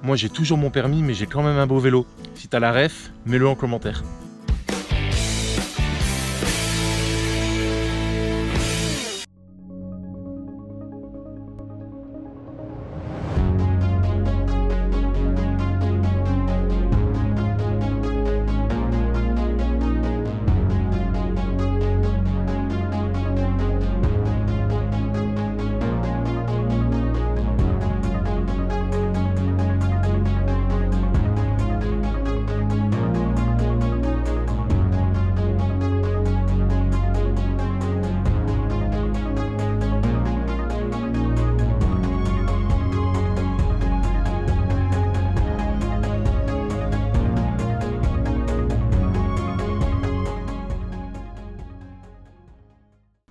Moi j'ai toujours mon permis mais j'ai quand même un beau vélo. Si t'as la ref, mets-le en commentaire.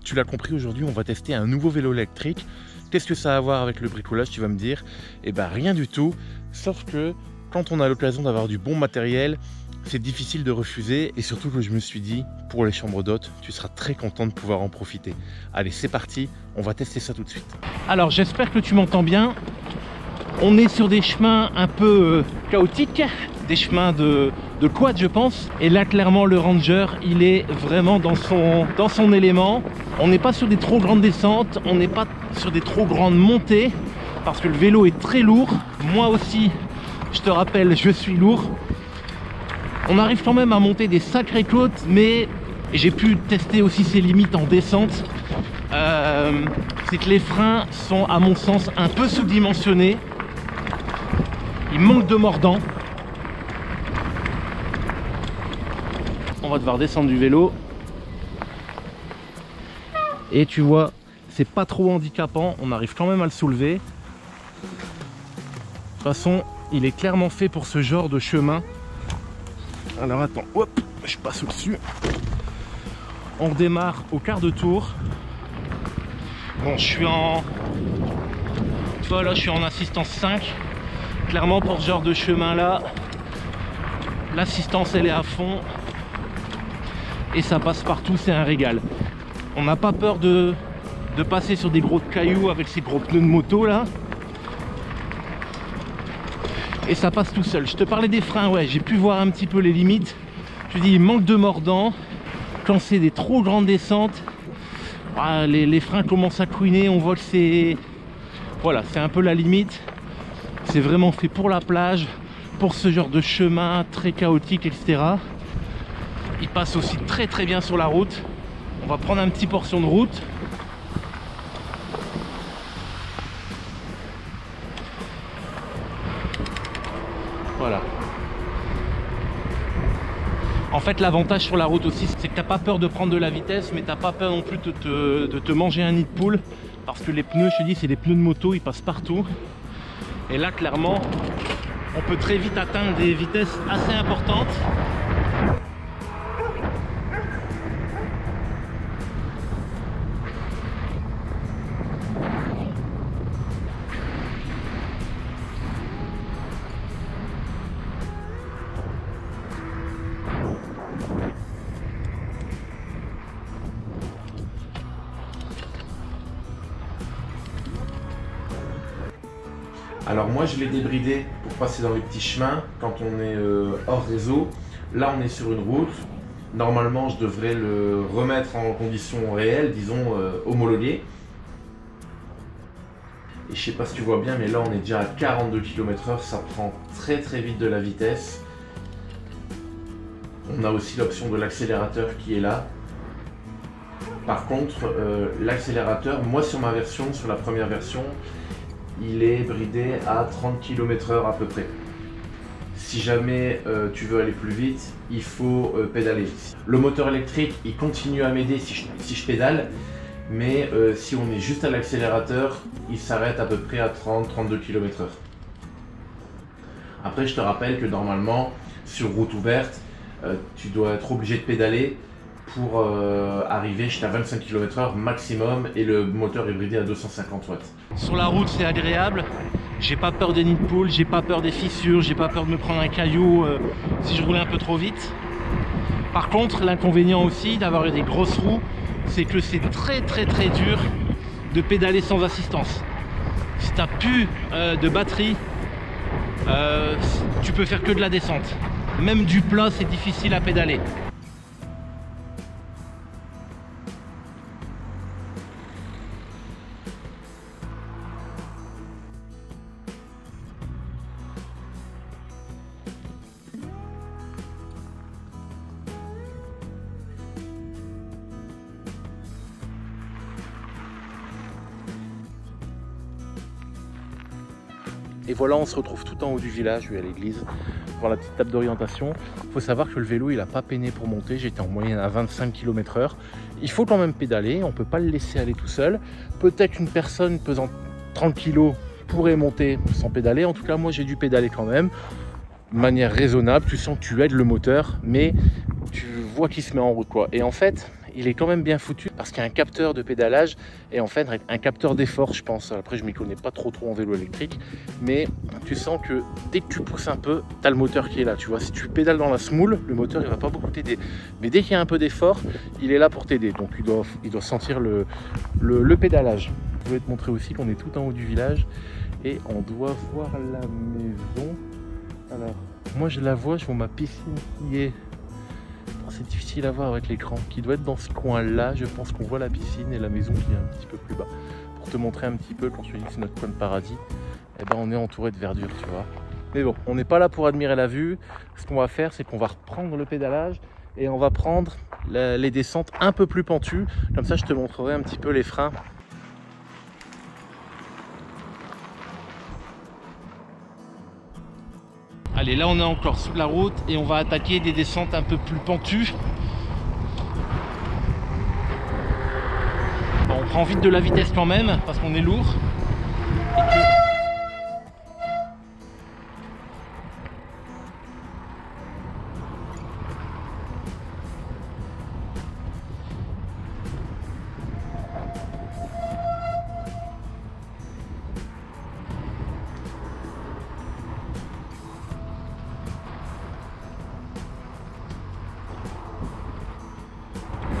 Tu l'as compris, aujourd'hui on va tester un nouveau vélo électrique. Qu'est-ce que ça a à voir avec le bricolage, tu vas me dire? Eh ben rien du tout, sauf que quand on a l'occasion d'avoir du bon matériel, c'est difficile de refuser, et surtout que je me suis dit, pour les chambres d'hôtes, tu seras très content de pouvoir en profiter. Allez, c'est parti, on va tester ça tout de suite. Alors j'espère que tu m'entends bien. On est sur des chemins un peu chaotiques, des chemins de quad je pense, et là clairement le Ranger il est vraiment dans son élément. On n'est pas sur des trop grandes descentes, on n'est pas sur des trop grandes montées, parce que le vélo est très lourd. Moi aussi, je te rappelle, je suis lourd. On arrive quand même à monter des sacrées côtes, mais j'ai pu tester aussi ses limites en descente. C'est que les freins sont à mon sens un peu sous-dimensionnés. Il manque de mordant. On va devoir descendre du vélo. Et tu vois, c'est pas trop handicapant. On arrive quand même à le soulever. De toute façon, il est clairement fait pour ce genre de chemin. Alors attends, hop, je passe au-dessus. On redémarre au quart de tour. Bon, je suis en... Tu vois, là, je suis en assistance 5. Clairement, pour ce genre de chemin-là, l'assistance, elle est à fond. Et ça passe partout, c'est un régal. On n'a pas peur de passer sur des gros cailloux avec ces gros pneus de moto, là. Et ça passe tout seul. Je te parlais des freins, ouais, j'ai pu voir un petit peu les limites. Je dis, il manque de mordant. Quand c'est des trop grandes descentes, les freins commencent à couiner, on voit que c'est... Voilà, c'est un peu la limite. C'est vraiment fait pour la plage, pour ce genre de chemin très chaotique, etc. Il passe aussi très très bien sur la route. On va prendre un petit portion de route. Voilà. En fait, l'avantage sur la route aussi, c'est que t'as pas peur de prendre de la vitesse, mais t'as pas peur non plus de te manger un nid de poule, parce que les pneus, je te dis, c'est des pneus de moto, ils passent partout. Et là, clairement, on peut très vite atteindre des vitesses assez importantes. Alors moi je l'ai débridé pour passer dans les petits chemins quand on est hors réseau. Là on est sur une route. Normalement je devrais le remettre en conditions réelles, disons homologuées. Et je sais pas si tu vois bien, mais là on est déjà à 42 km/h, ça prend très très vite de la vitesse. On a aussi l'option de l'accélérateur qui est là. Par contre, l'accélérateur, moi sur ma version, sur la première version, il est bridé à 30 km/h à peu près. Si jamais tu veux aller plus vite, il faut pédaler. Le moteur électrique, il continue à m'aider si je pédale, mais si on est juste à l'accélérateur, il s'arrête à peu près à 30-32 km/h. Après, je te rappelle que normalement, sur route ouverte, tu dois être obligé de pédaler pour arriver jusqu'à 25 km/h maximum, et le moteur est bridé à 250 watts. Sur la route, c'est agréable. J'ai pas peur des nids de poules, j'ai pas peur des fissures, j'ai pas peur de me prendre un caillou si je roulais un peu trop vite. Par contre, l'inconvénient aussi d'avoir des grosses roues, c'est que c'est très dur de pédaler sans assistance. Si tu n'as plus de batterie, tu peux faire que de la descente. Même du plat, c'est difficile à pédaler. Et voilà, on se retrouve tout en haut du village, à l'église, voir la petite table d'orientation. Il faut savoir que le vélo, il n'a pas peiné pour monter. J'étais en moyenne à 25 km/h. Il faut quand même pédaler, on ne peut pas le laisser aller tout seul. Peut-être qu'une personne pesant 30 kg pourrait monter sans pédaler. En tout cas, moi, j'ai dû pédaler quand même, de manière raisonnable. Tu sens que tu aides le moteur, mais tu vois qu'il se met en route, quoi. Et en fait, il est quand même bien foutu parce qu'il y a un capteur de pédalage et en fait un capteur d'effort, je pense. Après, je m'y connais pas trop en vélo électrique, mais tu sens que dès que tu pousses un peu, tu as le moteur qui est là. Tu vois, si tu pédales dans la semoule, le moteur il va pas beaucoup t'aider, mais dès qu'il y a un peu d'effort, il est là pour t'aider. Donc il doit sentir le pédalage. Je voulais te montrer aussi qu'on est tout en haut du village et on doit voir la maison. Alors moi je la vois, je vois ma piscine qui est... C'est difficile à voir avec l'écran, qui doit être dans ce coin-là. Je pense qu'on voit la piscine et la maison qui est un petit peu plus bas. Pour te montrer un petit peu, quand je te dis que c'est notre coin de paradis, eh ben on est entouré de verdure, tu vois. Mais bon, on n'est pas là pour admirer la vue. Ce qu'on va faire, c'est qu'on va reprendre le pédalage et on va prendre les descentes un peu plus pentues. Comme ça, je te montrerai un petit peu les freins. Allez, là on est encore sous la route et on va attaquer des descentes un peu plus pentues. Bon, on prend vite de la vitesse quand même parce qu'on est lourd.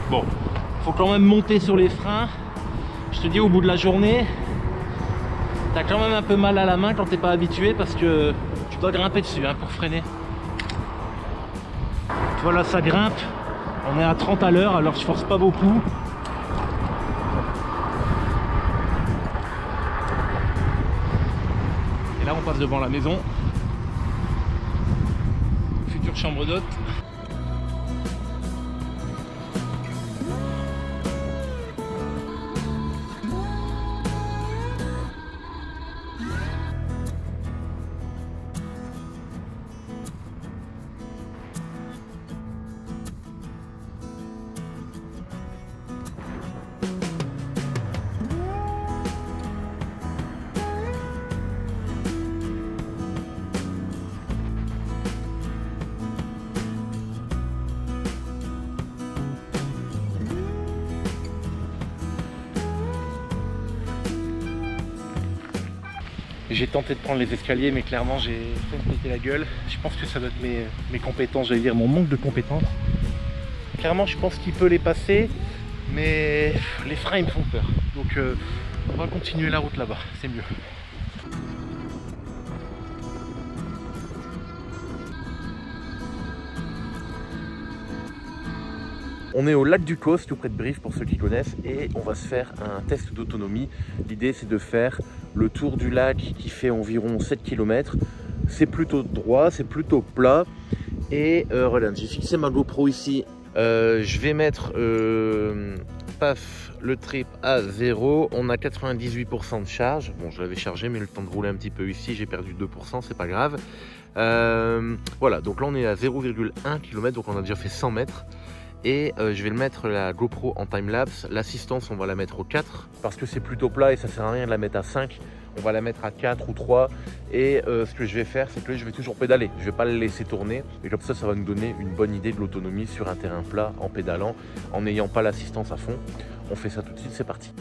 Bon, faut quand même monter sur les freins. Je te dis, au bout de la journée, t'as quand même un peu mal à la main quand t'es pas habitué parce que tu dois grimper dessus hein, pour freiner. Tu vois là, ça grimpe. On est à 30 à l'heure, alors je force pas beaucoup. Et là, on passe devant la maison. Future chambre d'hôte. J'ai tenté de prendre les escaliers, mais clairement j'ai fait me péter la gueule. Je pense que ça doit être mes compétences, j'allais dire mon manque de compétences. Clairement, je pense qu'il peut les passer, mais les freins ils me font peur. Donc on va continuer la route là-bas, c'est mieux. On est au lac du Causse, tout près de Brive pour ceux qui connaissent, et on va se faire un test d'autonomie. L'idée c'est de faire le tour du lac qui fait environ 7 km. C'est plutôt droit, c'est plutôt plat. Et regarde, j'ai fixé ma GoPro ici. Je vais mettre paf, le trip à 0. On a 98% de charge. Bon, je l'avais chargé, mais le temps de rouler un petit peu ici, j'ai perdu 2%, c'est pas grave. Voilà, donc là on est à 0,1 km, donc on a déjà fait 100 mètres. Et je vais le mettre la GoPro en timelapse. L'assistance, on va la mettre au 4 parce que c'est plutôt plat et ça sert à rien de la mettre à 5. On va la mettre à 4 ou 3. Et ce que je vais faire, c'est que je vais toujours pédaler. Je ne vais pas le laisser tourner. Et comme ça va nous donner une bonne idée de l'autonomie sur un terrain plat en pédalant, en n'ayant pas l'assistance à fond. On fait ça tout de suite, c'est parti.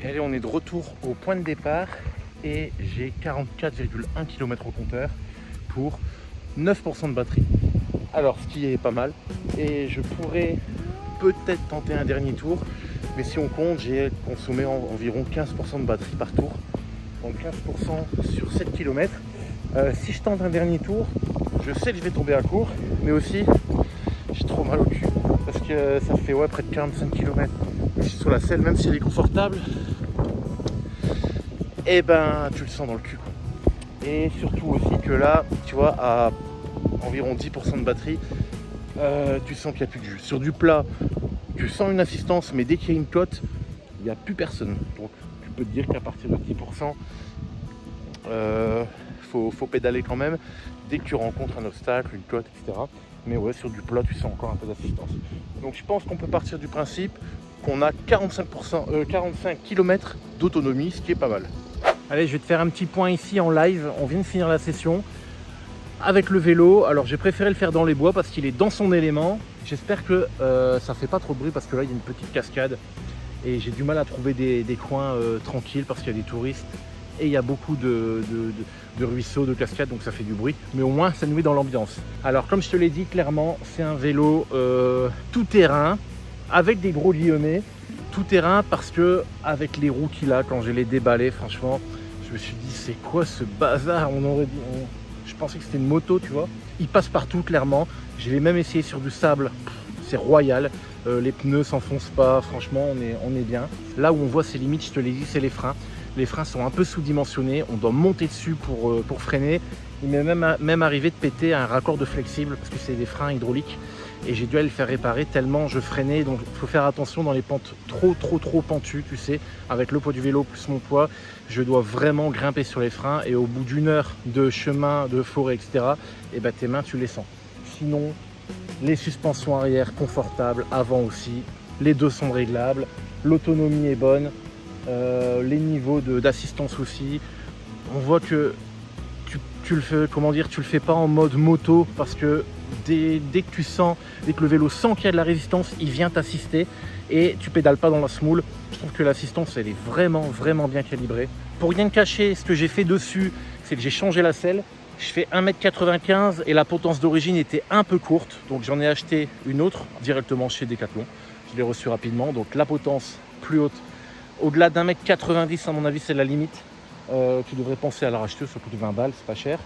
Et allez, on est de retour au point de départ et j'ai 44,1 km au compteur pour 9% de batterie. Alors, ce qui est pas mal. Et je pourrais peut-être tenter un dernier tour, mais si on compte, j'ai consommé environ 15% de batterie par tour. Donc 15% sur 7 km. Si je tente un dernier tour, je sais que je vais tomber à court, mais aussi j'ai trop mal au cul parce que ça fait près de 45 km. Je suis sur la selle, même si elle est confortable, et ben tu le sens dans le cul, quoi. Et surtout aussi que là, tu vois, à environ 10% de batterie, tu sens qu'il n'y a plus de jus. Sur du plat, tu sens une assistance, mais dès qu'il y a une cote, il n'y a plus personne. Donc tu peux te dire qu'à partir de 10%, faut pédaler quand même dès que tu rencontres un obstacle, une cote, etc. Mais ouais, sur du plat, tu sens encore un peu d'assistance. Donc je pense qu'on peut partir du principe qu'on a 45 km d'autonomie, ce qui est pas mal. Allez, je vais te faire un petit point ici en live. On vient de finir la session avec le vélo. Alors j'ai préféré le faire dans les bois parce qu'il est dans son élément. J'espère que ça fait pas trop de bruit parce que là il y a une petite cascade et j'ai du mal à trouver des coins tranquilles parce qu'il y a des touristes et il y a beaucoup de ruisseaux, de cascades, donc ça fait du bruit, mais au moins ça nous met dans l'ambiance. Alors comme je te l'ai dit, clairement c'est un vélo tout terrain avec des gros guillemets, tout terrain parce que avec les roues qu'il a, quand je les déballais, franchement je me suis dit c'est quoi ce bazar, je pensais que c'était une moto, tu vois. Il passe partout clairement, je l'ai même essayé sur du sable, c'est royal. Les pneus s'enfoncent pas, franchement on est bien. Là où on voit ses limites, je te l'ai dit, c'est les freins. Les freins sont un peu sous-dimensionnés, on doit monter dessus pour freiner. Il m'est même arrivé de péter un raccord de flexible parce que c'est des freins hydrauliques et j'ai dû aller le faire réparer tellement je freinais. Donc il faut faire attention dans les pentes trop pentues, tu sais, avec le poids du vélo plus mon poids, je dois vraiment grimper sur les freins et au bout d'une heure de chemin, de forêt, etc., et ben tes mains tu les sens. Sinon, les suspensions arrière confortables, avant aussi, les deux sont réglables, l'autonomie est bonne. Les niveaux d'assistance aussi, on voit que tu le fais, comment dire, tu le fais pas en mode moto parce que dès que le vélo sent qu'il y a de la résistance, il vient t'assister et tu pédales pas dans la semoule. Je trouve que l'assistance elle est vraiment bien calibrée. Pour rien te cacher, ce que j'ai fait dessus, c'est que j'ai changé la selle. Je fais 1,95 m et la potence d'origine était un peu courte, donc j'en ai acheté une autre directement chez Decathlon. Je l'ai reçue rapidement, donc la potence plus haute. Au-delà d'1,90 m, à mon avis, c'est la limite. Tu devrais penser à la racheter, ça coûte 20 balles, c'est pas cher.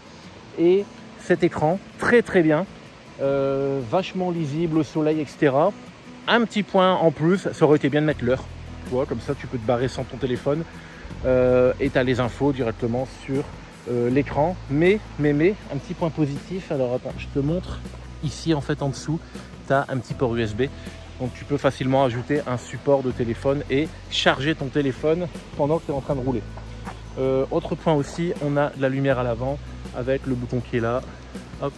Et cet écran, très bien, vachement lisible au soleil, etc. Un petit point en plus, ça aurait été bien de mettre l'heure. Tu vois, comme ça, tu peux te barrer sans ton téléphone et tu as les infos directement sur l'écran. Mais, un petit point positif, alors attends, je te montre. Ici, en fait, en dessous, tu as un petit port USB. Donc tu peux facilement ajouter un support de téléphone et charger ton téléphone pendant que tu es en train de rouler. Autre point aussi, on a de la lumière à l'avant avec le bouton qui est là. Hop.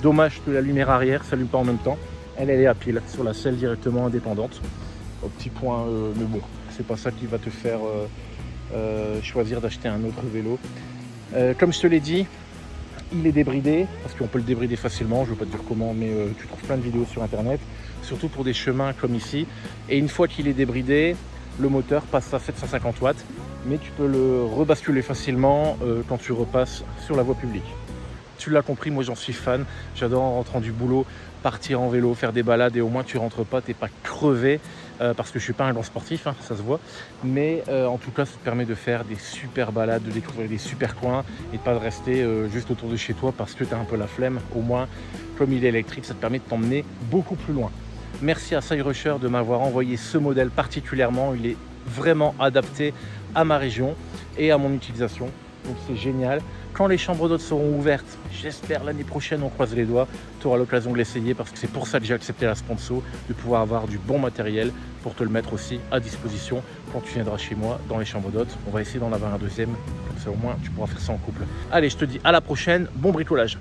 Dommage que la lumière arrière ne s'allume pas en même temps. Elle est à pile sur la selle directement indépendante. Au petit point, mais bon, c'est pas ça qui va te faire choisir d'acheter un autre vélo. Comme je te l'ai dit, il est débridé, parce qu'on peut le débrider facilement, je ne veux pas te dire comment, mais tu trouves plein de vidéos sur internet, surtout pour des chemins comme ici. Et une fois qu'il est débridé, le moteur passe à 750 watts, mais tu peux le rebasculer facilement quand tu repasses sur la voie publique. Tu l'as compris, moi j'en suis fan, j'adore en rentrant du boulot, partir en vélo, faire des balades et au moins tu rentres pas, t'es pas crevé, parce que je suis pas un grand sportif, hein, ça se voit, mais en tout cas ça te permet de faire des super balades, de découvrir des super coins et de pas rester juste autour de chez toi parce que tu as un peu la flemme. Au moins, comme il est électrique, ça te permet de t'emmener beaucoup plus loin. Merci à Cyrusher de m'avoir envoyé ce modèle particulièrement, il est vraiment adapté à ma région et à mon utilisation, donc c'est génial. Quand les chambres d'hôtes seront ouvertes, j'espère l'année prochaine, on croise les doigts, tu auras l'occasion de l'essayer parce que c'est pour ça que j'ai accepté la sponsor, de pouvoir avoir du bon matériel pour te le mettre aussi à disposition quand tu viendras chez moi dans les chambres d'hôtes. On va essayer d'en avoir un deuxième, comme ça au moins tu pourras faire ça en couple. Allez, je te dis à la prochaine, bon bricolage.